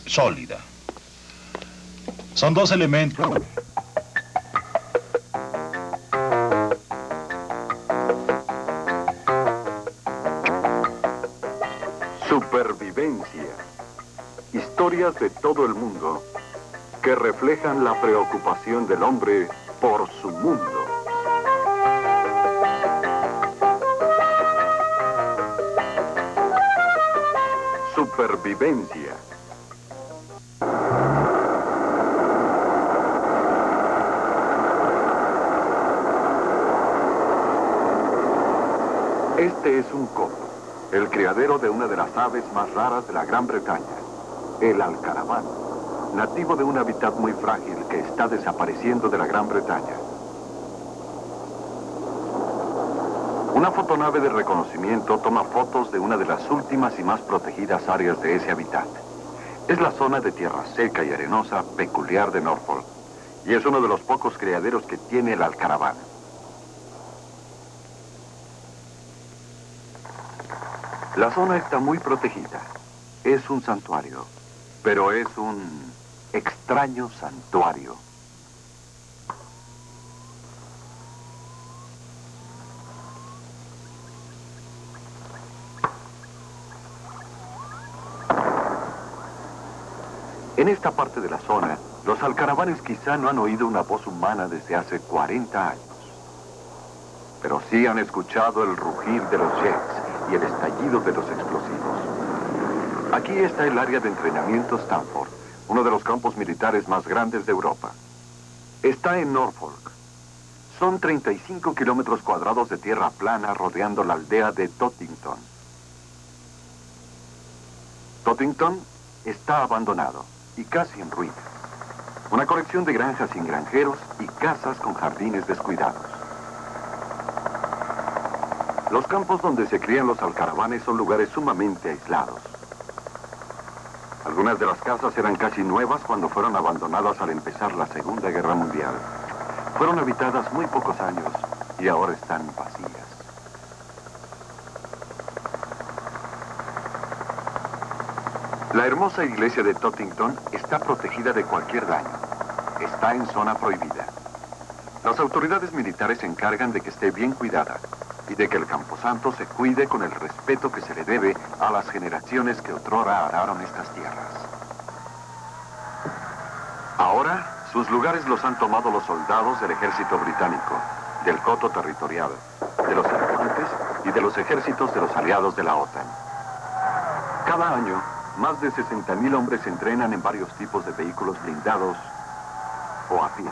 Sólida. Son dos elementos. Supervivencia. Historias de todo el mundo que reflejan la preocupación del hombre por su mundo. Supervivencia. Este es un coto, el criadero de una de las aves más raras de la Gran Bretaña, el alcaraván, nativo de un hábitat muy frágil que está desapareciendo de la Gran Bretaña. Una fotonave de reconocimiento toma fotos de una de las últimas y más protegidas áreas de ese hábitat. Es la zona de tierra seca y arenosa peculiar de Norfolk, y es uno de los pocos criaderos que tiene el alcaraván. La zona está muy protegida. Es un santuario, pero es un extraño santuario. En esta parte de la zona, los alcaravanes quizá no han oído una voz humana desde hace 40 años. Pero sí han escuchado el rugir de los jets y el estallido de los explosivos. Aquí está el área de entrenamiento Stanford, uno de los campos militares más grandes de Europa. Está en Norfolk. Son 35 kilómetros cuadrados de tierra plana rodeando la aldea de Tottington. Tottington está abandonado y casi en ruinas. Una colección de granjas sin granjeros y casas con jardines descuidados. Los campos donde se crían los alcaravanes son lugares sumamente aislados. Algunas de las casas eran casi nuevas cuando fueron abandonadas al empezar la Segunda Guerra Mundial. Fueron habitadas muy pocos años y ahora están vacías. La hermosa iglesia de Tottington está protegida de cualquier daño. Está en zona prohibida. Las autoridades militares se encargan de que esté bien cuidada y de que el camposanto se cuide con el respeto que se le debe a las generaciones que otrora araron estas tierras. Ahora, sus lugares los han tomado los soldados del ejército británico, del coto territorial, de los elefantes y de los ejércitos de los aliados de la OTAN. Cada año, más de 60.000 hombres se entrenan en varios tipos de vehículos blindados o a pie.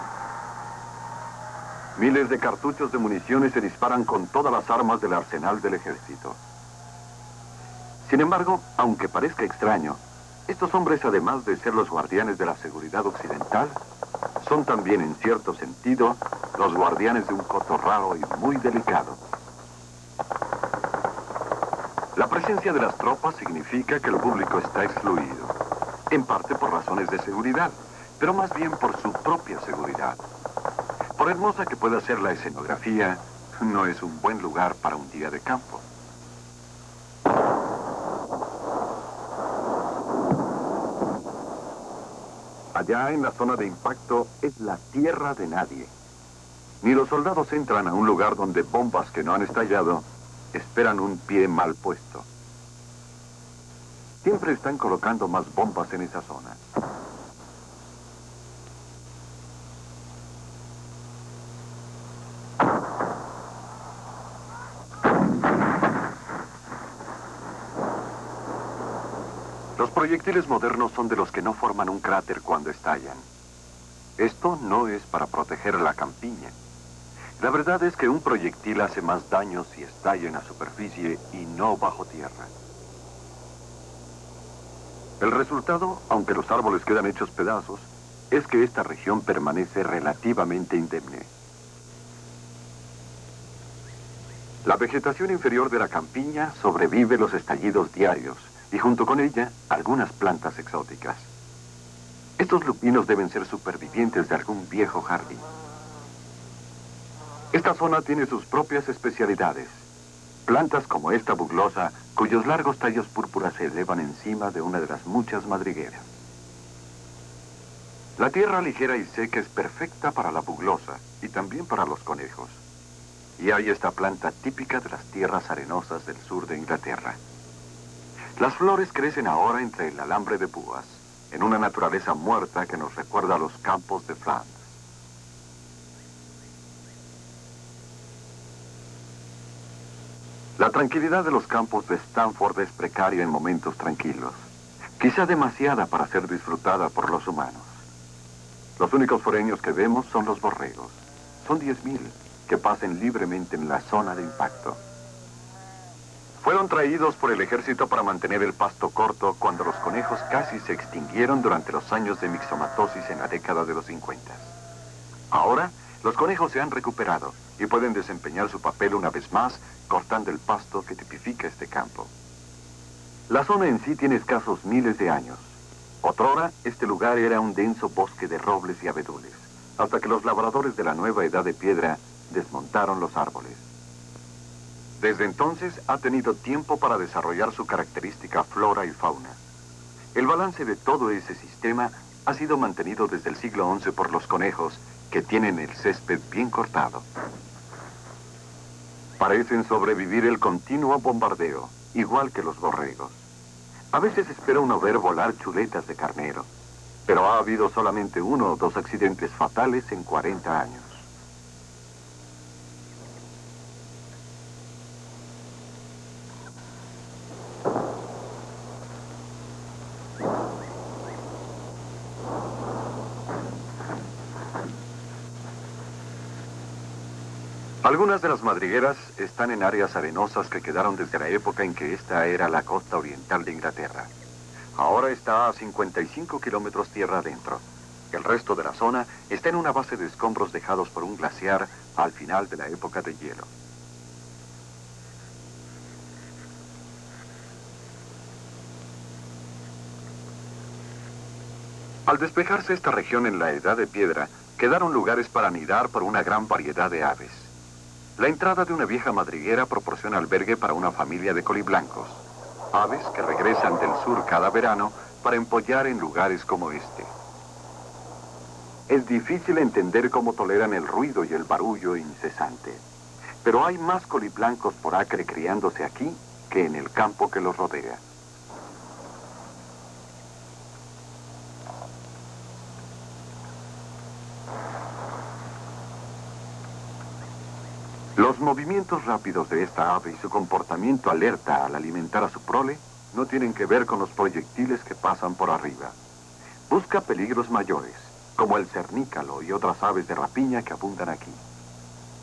Miles de cartuchos de municiones se disparan con todas las armas del arsenal del ejército. Sin embargo, aunque parezca extraño, estos hombres, además de ser los guardianes de la seguridad occidental, son también, en cierto sentido, los guardianes de un coto raro y muy delicado. La presencia de las tropas significa que el público está excluido, en parte por razones de seguridad, pero más bien por su propia seguridad. Por hermosa que pueda ser la escenografía, no es un buen lugar para un día de campo. Allá en la zona de impacto es la tierra de nadie. Ni los soldados entran a un lugar donde bombas que no han estallado esperan un pie mal puesto. Siempre están colocando más bombas en esa zona. Los proyectiles modernos son de los que no forman un cráter cuando estallan. Esto no es para proteger la campiña. La verdad es que un proyectil hace más daño si estalla en la superficie y no bajo tierra. El resultado, aunque los árboles quedan hechos pedazos, es que esta región permanece relativamente indemne. La vegetación inferior de la campiña sobrevive los estallidos diarios y junto con ella algunas plantas exóticas. Estos lupinos deben ser supervivientes de algún viejo jardín. Esta zona tiene sus propias especialidades. Plantas como esta buglosa cuyos largos tallos púrpuras se elevan encima de una de las muchas madrigueras. La tierra ligera y seca es perfecta para la buglosa y también para los conejos. Y hay esta planta típica de las tierras arenosas del sur de Inglaterra. Las flores crecen ahora entre el alambre de púas, en una naturaleza muerta que nos recuerda a los campos de Flandes. La tranquilidad de los campos de Stamford es precaria en momentos tranquilos, quizá demasiada para ser disfrutada por los humanos. Los únicos foreños que vemos son los borregos. Son 10.000 que pasen libremente en la zona de impacto. Fueron traídos por el ejército para mantener el pasto corto cuando los conejos casi se extinguieron durante los años de mixomatosis en la década de los 50. Ahora, los conejos se han recuperado y pueden desempeñar su papel una vez más, cortando el pasto que tipifica este campo. La zona en sí tiene escasos miles de años. Otrora, este lugar era un denso bosque de robles y abedules, hasta que los labradores de la nueva edad de piedra desmontaron los árboles. Desde entonces ha tenido tiempo para desarrollar su característica flora y fauna. El balance de todo ese sistema ha sido mantenido desde el siglo XI por los conejos, que tienen el césped bien cortado. Parecen sobrevivir el continuo bombardeo, igual que los borregos. A veces espera uno ver volar chuletas de carnero, pero ha habido solamente 1 o 2 accidentes fatales en 40 años. Algunas de las madrigueras están en áreas arenosas que quedaron desde la época en que esta era la costa oriental de Inglaterra. Ahora está a 55 kilómetros tierra adentro. El resto de la zona está en una base de escombros dejados por un glaciar al final de la época de hielo. Al despejarse esta región en la edad de piedra, quedaron lugares para anidar por una gran variedad de aves. La entrada de una vieja madriguera proporciona albergue para una familia de coliblancos, aves que regresan del sur cada verano para empollar en lugares como este. Es difícil entender cómo toleran el ruido y el barullo incesante, pero hay más coliblancos por acre criándose aquí que en el campo que los rodea. Los movimientos rápidos de esta ave y su comportamiento alerta al alimentar a su prole no tienen que ver con los proyectiles que pasan por arriba. Busca peligros mayores, como el cernícalo y otras aves de rapiña que abundan aquí.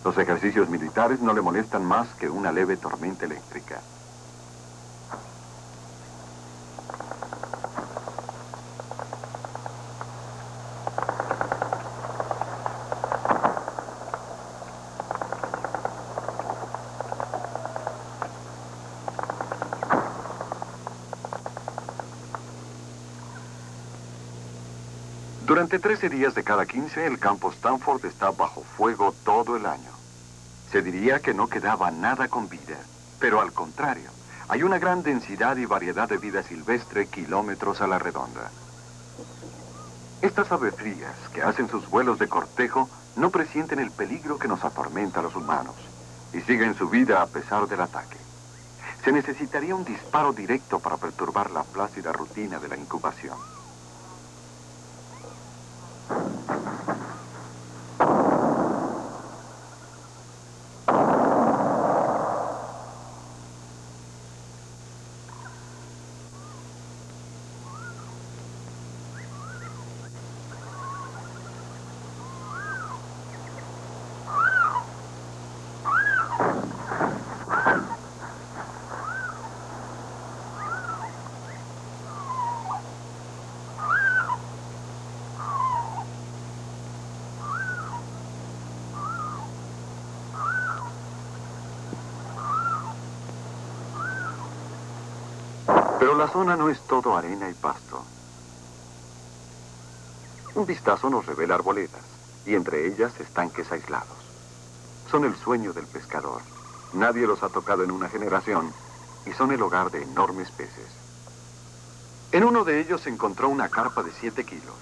Los ejercicios militares no le molestan más que una leve tormenta eléctrica. Durante 13 días de cada 15, el campo Stamford está bajo fuego todo el año. Se diría que no quedaba nada con vida, pero al contrario, hay una gran densidad y variedad de vida silvestre kilómetros a la redonda. Estas aves frías, que hacen sus vuelos de cortejo, no presienten el peligro que nos atormenta a los humanos y siguen su vida a pesar del ataque. Se necesitaría un disparo directo para perturbar la plácida rutina de la incubación. Pero la zona no es todo arena y pasto. Un vistazo nos revela arboledas, y entre ellas estanques aislados. Son el sueño del pescador. Nadie los ha tocado en una generación, y son el hogar de enormes peces. En uno de ellos se encontró una carpa de 7 kilos.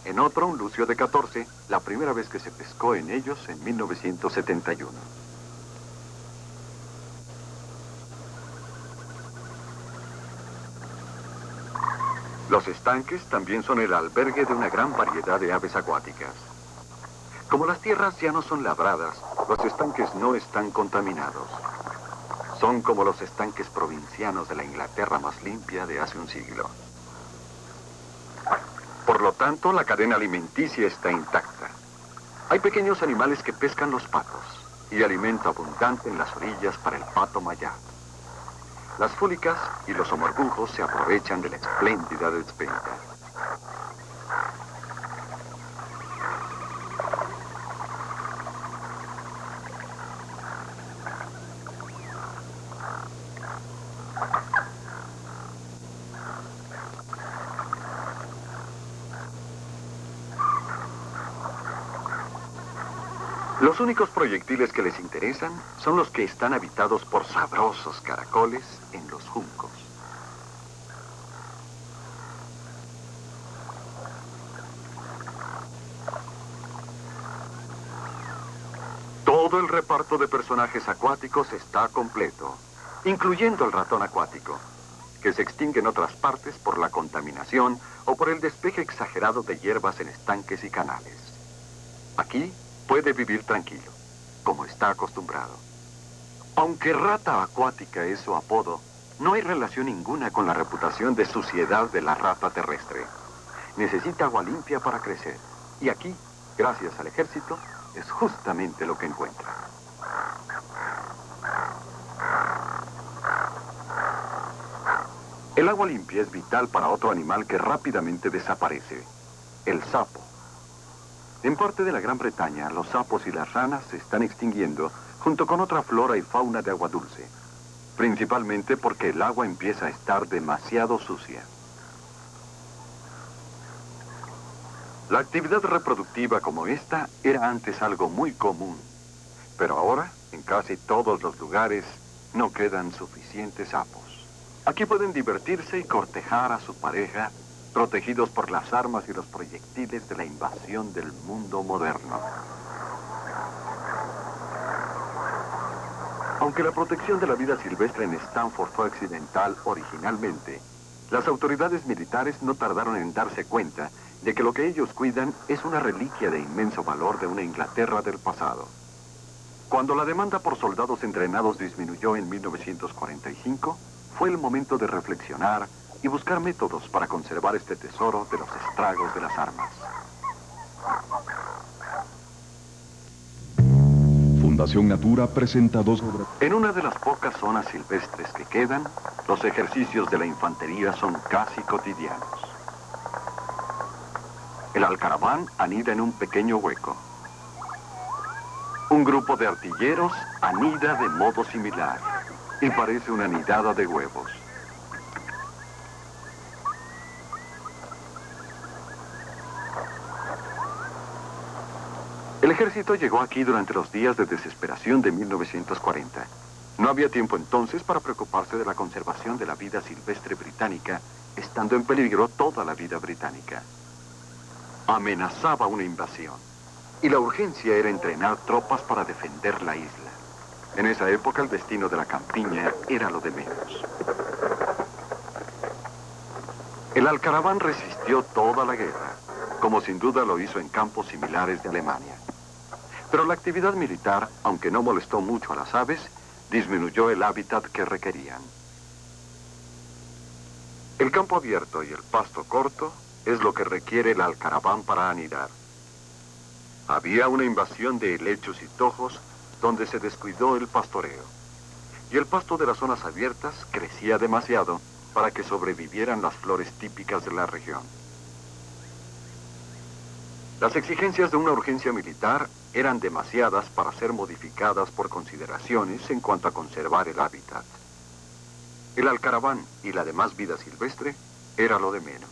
En otro, un lucio de 14, la primera vez que se pescó en ellos en 1971. Los estanques también son el albergue de una gran variedad de aves acuáticas. Como las tierras ya no son labradas, los estanques no están contaminados. Son como los estanques provincianos de la Inglaterra más limpia de hace un siglo. Por lo tanto, la cadena alimenticia está intacta. Hay pequeños animales que pescan los patos y alimento abundante en las orillas para el pato mayá. Las fúlicas y los omorbujos se aprovechan de la espléndida despenta. Los únicos proyectiles que les interesan son los que están habitados por sabrosos caracoles en los juncos. Todo el reparto de personajes acuáticos está completo, incluyendo el ratón acuático, que se extingue en otras partes por la contaminación o por el despeje exagerado de hierbas en estanques y canales. Aquí puede vivir tranquilo, como está acostumbrado. Aunque rata acuática es su apodo, no hay relación ninguna con la reputación de suciedad de la rata terrestre. Necesita agua limpia para crecer, y aquí, gracias al ejército, es justamente lo que encuentra. El agua limpia es vital para otro animal que rápidamente desaparece, el sapo. En parte de la Gran Bretaña, los sapos y las ranas se están extinguiendo junto con otra flora y fauna de agua dulce, principalmente porque el agua empieza a estar demasiado sucia. La actividad reproductiva como esta era antes algo muy común, pero ahora, en casi todos los lugares, no quedan suficientes sapos. Aquí pueden divertirse y cortejar a su pareja, protegidos por las armas y los proyectiles de la invasión del mundo moderno. Aunque la protección de la vida silvestre en Stanford fue accidental originalmente, las autoridades militares no tardaron en darse cuenta de que lo que ellos cuidan es una reliquia de inmenso valor de una Inglaterra del pasado. Cuando la demanda por soldados entrenados disminuyó en 1945, fue el momento de reflexionar y buscar métodos para conservar este tesoro de los estragos de las armas. Fundación Natura presenta En una de las pocas zonas silvestres que quedan, los ejercicios de la infantería son casi cotidianos. El alcaraván anida en un pequeño hueco. Un grupo de artilleros anida de modo similar y parece una nidada de huevos. El ejército llegó aquí durante los días de desesperación de 1940. No había tiempo entonces para preocuparse de la conservación de la vida silvestre británica, estando en peligro toda la vida británica. Amenazaba una invasión, y la urgencia era entrenar tropas para defender la isla. En esa época el destino de la campiña era lo de menos. El alcaraván resistió toda la guerra, como sin duda lo hizo en campos similares de Alemania. Pero la actividad militar, aunque no molestó mucho a las aves, disminuyó el hábitat que requerían. El campo abierto y el pasto corto es lo que requiere el alcaraván para anidar. Había una invasión de helechos y tojos donde se descuidó el pastoreo. Y el pasto de las zonas abiertas crecía demasiado para que sobrevivieran las flores típicas de la región. Las exigencias de una urgencia militar eran demasiadas para ser modificadas por consideraciones en cuanto a conservar el hábitat. El alcaraván y la demás vida silvestre era lo de menos.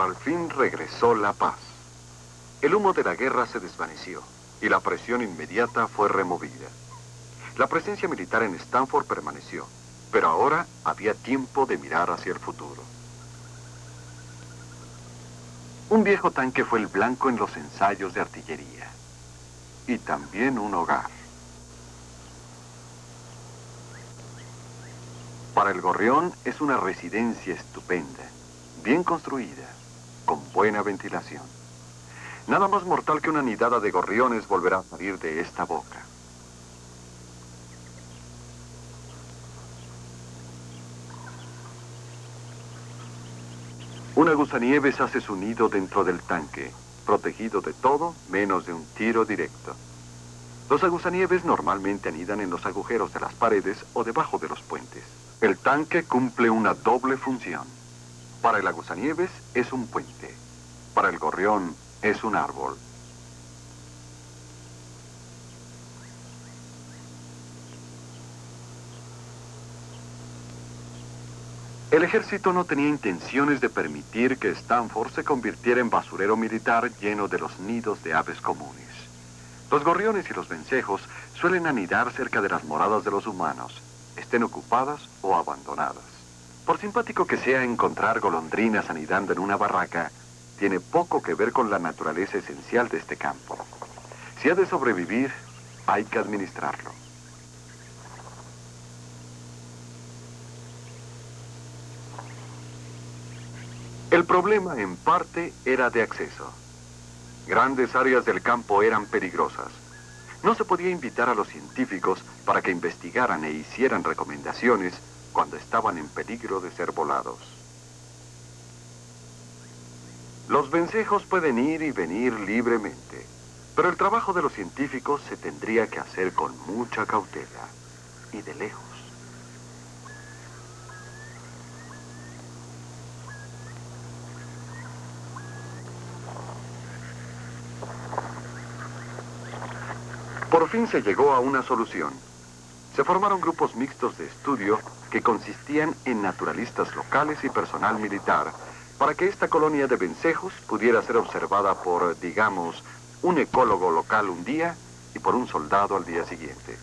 al fin regresó la paz. El humo de la guerra se desvaneció y la presión inmediata fue removida. La presencia militar en Stanford permaneció, pero ahora había tiempo de mirar hacia el futuro. Un viejo tanque fue el blanco en los ensayos de artillería. Y también un hogar. Para el gorrión es una residencia estupenda, bien construida, con buena ventilación. Nada más mortal que una nidada de gorriones volverá a salir de esta boca. Una gusanieves hace su nido dentro del tanque, protegido de todo menos de un tiro directo. Los agusanieves normalmente anidan en los agujeros de las paredes o debajo de los puentes. El tanque cumple una doble función. Para el agusanieves es un puente. Para el gorrión es un árbol. El ejército no tenía intenciones de permitir que Stanford se convirtiera en basurero militar lleno de los nidos de aves comunes. Los gorriones y los vencejos suelen anidar cerca de las moradas de los humanos, estén ocupadas o abandonadas. Por simpático que sea encontrar golondrinas anidando en una barraca, tiene poco que ver con la naturaleza esencial de este campo. Si ha de sobrevivir, hay que administrarlo. El problema, en parte, era de acceso. Grandes áreas del campo eran peligrosas. No se podía invitar a los científicos para que investigaran e hicieran recomendaciones cuando estaban en peligro de ser volados. Los vencejos pueden ir y venir libremente, pero el trabajo de los científicos se tendría que hacer con mucha cautela y de lejos. Por fin se llegó a una solución. Se formaron grupos mixtos de estudio que consistían en naturalistas locales y personal militar para que esta colonia de vencejos pudiera ser observada por, digamos, un ecólogo local un día y por un soldado al día siguiente.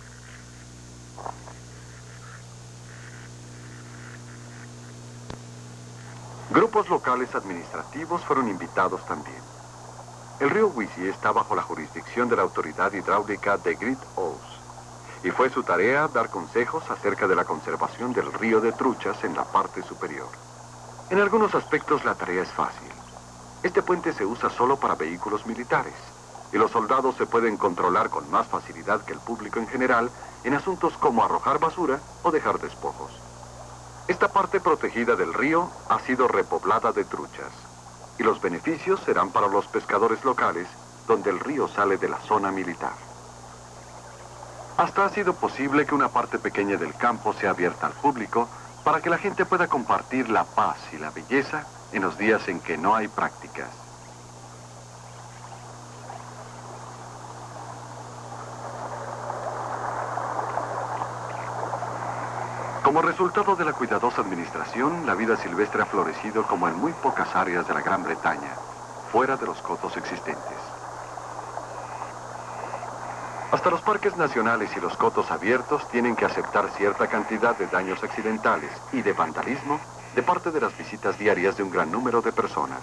Grupos locales administrativos fueron invitados también. El río Wisi está bajo la jurisdicción de la autoridad hidráulica de Great Ouse, y fue su tarea dar consejos acerca de la conservación del río de truchas en la parte superior. En algunos aspectos la tarea es fácil. Este puente se usa solo para vehículos militares, y los soldados se pueden controlar con más facilidad que el público en general en asuntos como arrojar basura o dejar despojos. Esta parte protegida del río ha sido repoblada de truchas, y los beneficios serán para los pescadores locales, donde el río sale de la zona militar. Hasta ha sido posible que una parte pequeña del campo sea abierta al público para que la gente pueda compartir la paz y la belleza en los días en que no hay prácticas. Como resultado de la cuidadosa administración, la vida silvestre ha florecido como en muy pocas áreas de la Gran Bretaña, fuera de los cotos existentes. Hasta los parques nacionales y los cotos abiertos tienen que aceptar cierta cantidad de daños accidentales y de vandalismo de parte de las visitas diarias de un gran número de personas.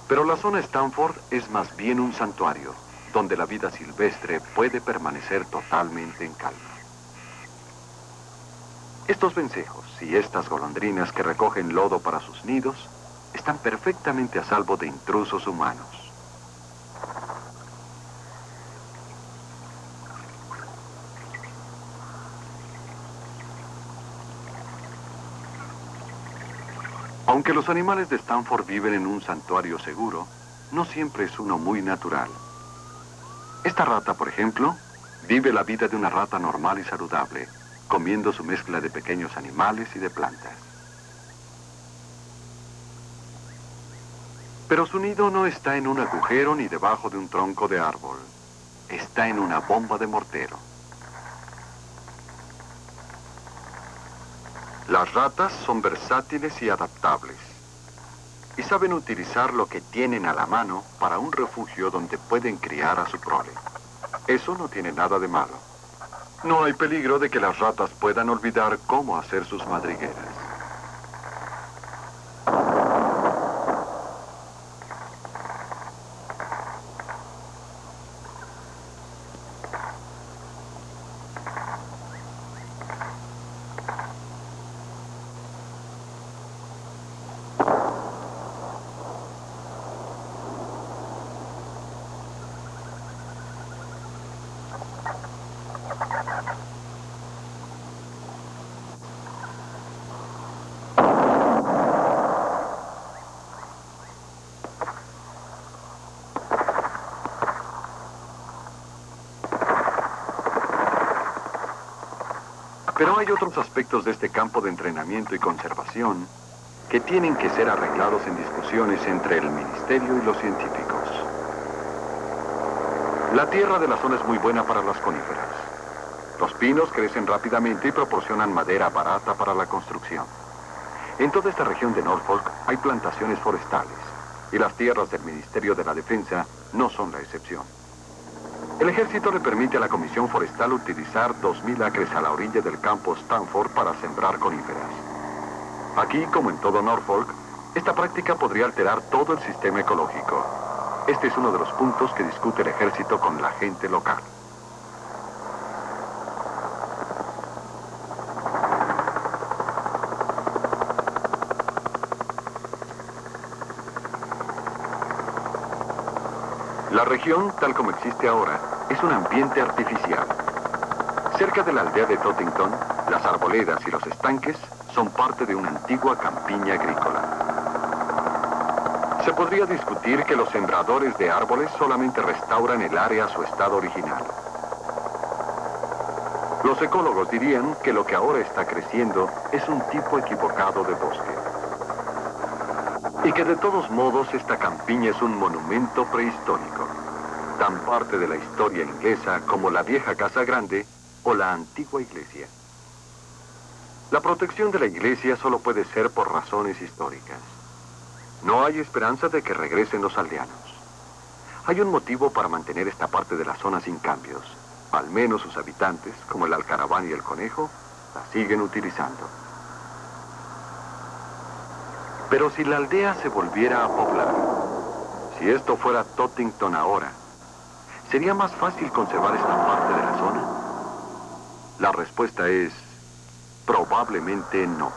Pero la zona Stanford es más bien un santuario, donde la vida silvestre puede permanecer totalmente en calma. Estos vencejos y estas golondrinas que recogen lodo para sus nidos están perfectamente a salvo de intrusos humanos. Aunque los animales de Stanford viven en un santuario seguro, no siempre es uno muy natural. Esta rata, por ejemplo, vive la vida de una rata normal y saludable, comiendo su mezcla de pequeños animales y de plantas. Pero su nido no está en un agujero ni debajo de un tronco de árbol. Está en una bomba de mortero. Las ratas son versátiles y adaptables. y saben utilizar lo que tienen a la mano para un refugio donde pueden criar a su prole. Eso no tiene nada de malo. No hay peligro de que las ratas puedan olvidar cómo hacer sus madrigueras. Pero hay otros aspectos de este campo de entrenamiento y conservación que tienen que ser arreglados en discusiones entre el ministerio y los científicos. La tierra de la zona es muy buena para las coníferas. Los pinos crecen rápidamente y proporcionan madera barata para la construcción. En toda esta región de Norfolk hay plantaciones forestales y las tierras del Ministerio de la Defensa no son la excepción. El ejército le permite a la Comisión Forestal utilizar 2.000 acres a la orilla del campo Stanford para sembrar coníferas. Aquí, como en todo Norfolk, esta práctica podría alterar todo el sistema ecológico. Este es uno de los puntos que discute el ejército con la gente local. La región, tal como existe ahora, es un ambiente artificial. Cerca de la aldea de Tottington, las arboledas y los estanques son parte de una antigua campiña agrícola. Se podría discutir que los sembradores de árboles solamente restauran el área a su estado original. Los ecólogos dirían que lo que ahora está creciendo es un tipo equivocado de bosque. Y que de todos modos esta campiña es un monumento prehistórico, tan parte de la historia inglesa como la vieja Casa Grande o la antigua iglesia. La protección de la iglesia solo puede ser por razones históricas. No hay esperanza de que regresen los aldeanos. Hay un motivo para mantener esta parte de la zona sin cambios. Al menos sus habitantes, como el alcaraván y el conejo, la siguen utilizando. Pero si la aldea se volviera a poblar, si esto fuera Tottington ahora, ¿sería más fácil conservar esta parte de la zona? La respuesta es probablemente no.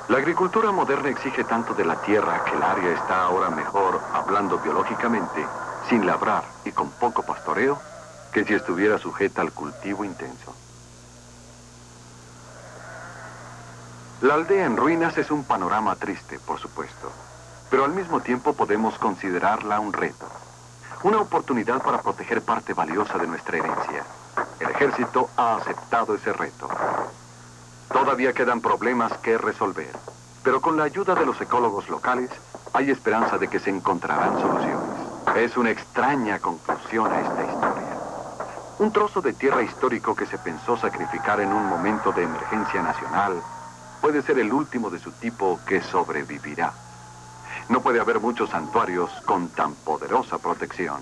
La agricultura moderna exige tanto de la tierra que el área está ahora mejor, hablando biológicamente, sin labrar y con poco pastoreo, que si estuviera sujeta al cultivo intenso. La aldea en ruinas es un panorama triste, por supuesto, pero al mismo tiempo podemos considerarla un reto, una oportunidad para proteger parte valiosa de nuestra herencia. El ejército ha aceptado ese reto. Todavía quedan problemas que resolver, pero con la ayuda de los ecólogos locales hay esperanza de que se encontrarán soluciones. Es una extraña conclusión a esta historia. Un trozo de tierra histórico que se pensó sacrificar en un momento de emergencia nacional puede ser el último de su tipo que sobrevivirá. No puede haber muchos santuarios con tan poderosa protección.